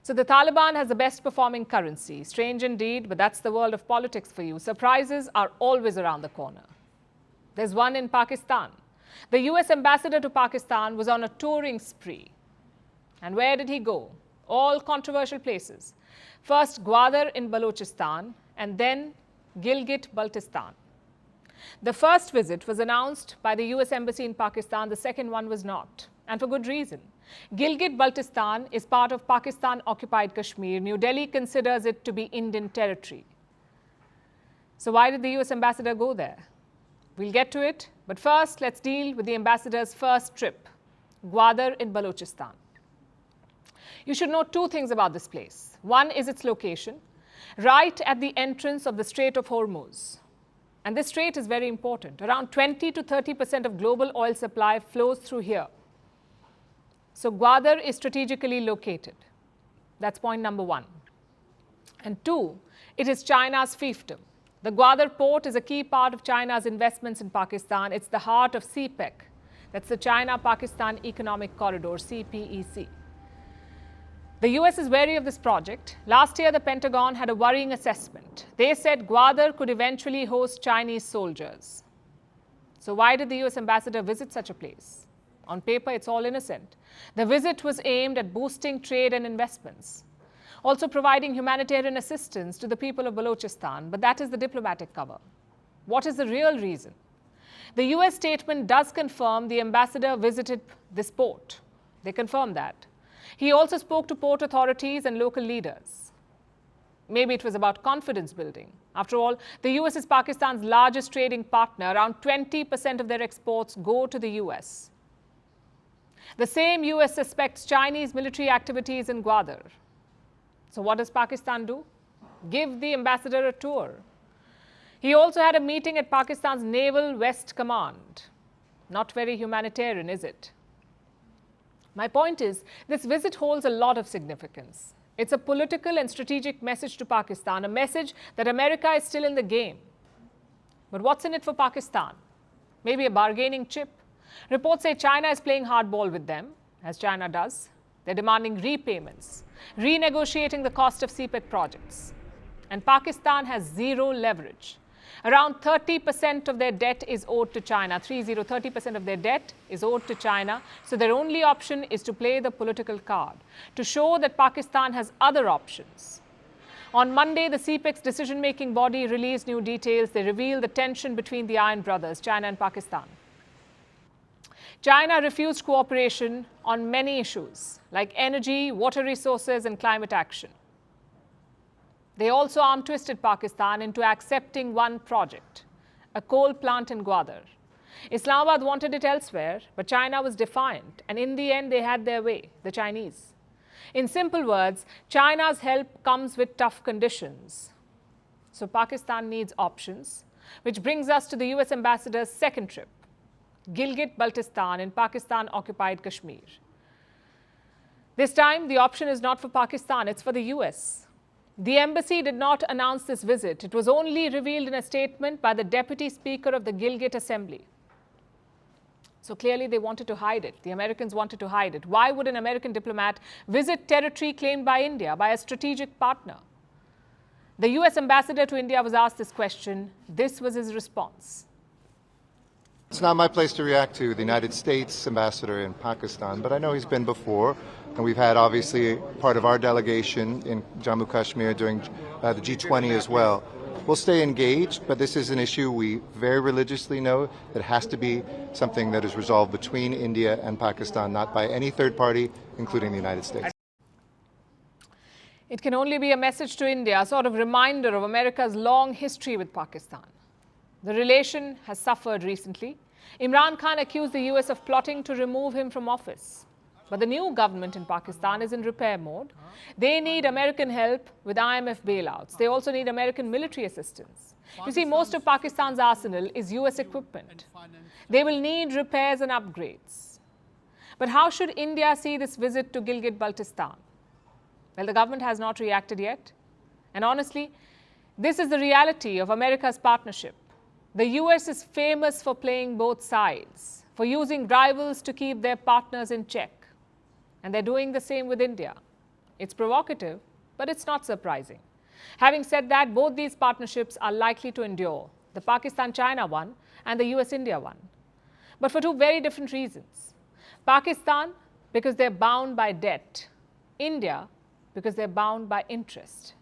So the Taliban has the best performing currency. Strange indeed, but that's the world of politics for you. Surprises are always around the corner. There's one in Pakistan. The US ambassador to Pakistan was on a touring spree. And where did he go? All controversial places. First Gwadar in Balochistan and then Gilgit-Baltistan. The first visit was announced by the US Embassy in Pakistan. The second one was not. And for good reason. Gilgit-Baltistan is part of Pakistan-occupied Kashmir. New Delhi considers it to be Indian territory. So why did the US ambassador go there? We'll get to it. But first, let's deal with the ambassador's first trip, Gwadar in Balochistan. You should know two things about this place. One is its location, right at the entrance of the Strait of Hormuz. And this strait is very important. Around 20 to 30% of global oil supply flows through here. So Gwadar is strategically located. That's point number one. And two, it is China's fiefdom. The Gwadar port is a key part of China's investments in Pakistan. It's the heart of CPEC. That's the China-Pakistan Economic Corridor, CPEC. The US is wary of this project. Last year, the Pentagon had a worrying assessment. They said Gwadar could eventually host Chinese soldiers. So why did the US ambassador visit such a place? On paper, it's all innocent. The visit was aimed at boosting trade and investments, also providing humanitarian assistance to the people of Balochistan, but that is the diplomatic cover. What is the real reason? The US statement does confirm the ambassador visited this port. They confirm that. He also spoke to port authorities and local leaders. Maybe it was about confidence building. After all, the US is Pakistan's largest trading partner. Around 20% of their exports go to the US. The same US suspects Chinese military activities in Gwadar. So what does Pakistan do? Give the ambassador a tour. He also had a meeting at Pakistan's Naval West Command. Not very humanitarian, is it? My point is, this visit holds a lot of significance. It's a political and strategic message to Pakistan, a message that America is still in the game. But what's in it for Pakistan? Maybe a bargaining chip? Reports say China is playing hardball with them, as China does. They're demanding repayments, renegotiating the cost of CPEC projects. And Pakistan has zero leverage. Around 30% of their debt is owed to China. 30% of their debt is owed to China. So their only option is to play the political card, to show that Pakistan has other options. On Monday, the CPEC's decision-making body released new details. They reveal the tension between the Iron brothers, China and Pakistan. China refused cooperation on many issues, like energy, water resources, and climate action. They also arm-twisted Pakistan into accepting one project, a coal plant in Gwadar. Islamabad wanted it elsewhere, but China was defiant, and in the end, they had their way, the Chinese. In simple words, China's help comes with tough conditions. So Pakistan needs options, which brings us to the US ambassador's second trip, Gilgit-Baltistan in Pakistan-occupied Kashmir. This time, the option is not for Pakistan, it's for the US. The embassy did not announce this visit. It was only revealed in a statement by the Deputy Speaker of the Gilgit Assembly. So clearly they wanted to hide it. The Americans wanted to hide it. Why would an American diplomat visit territory claimed by India, by a strategic partner? The US ambassador to India was asked this question. This was his response. It's not my place to react to the United States ambassador in Pakistan, but I know he's been before, and we've had obviously part of our delegation in Jammu Kashmir during the G20 as well. We'll stay engaged, but this is an issue we very religiously know that has to be something that is resolved between India and Pakistan, not by any third party, including the United States. It can only be a message to India, a sort of reminder of America's long history with Pakistan. The relation has suffered recently. Imran Khan accused the US of plotting to remove him from office. But the new government in Pakistan is in repair mode. They need American help with IMF bailouts. They also need American military assistance. You see, most of Pakistan's arsenal is US equipment. They will need repairs and upgrades. But how should India see this visit to Gilgit-Baltistan? Well, the government has not reacted yet. And honestly, this is the reality of America's partnership. The US is famous for playing both sides, for using rivals to keep their partners in check. And they're doing the same with India. It's provocative, but it's not surprising. Having said that, both these partnerships are likely to endure, the Pakistan-China one and the US-India one, but for two very different reasons. Pakistan, because they're bound by debt. India, because they're bound by interest.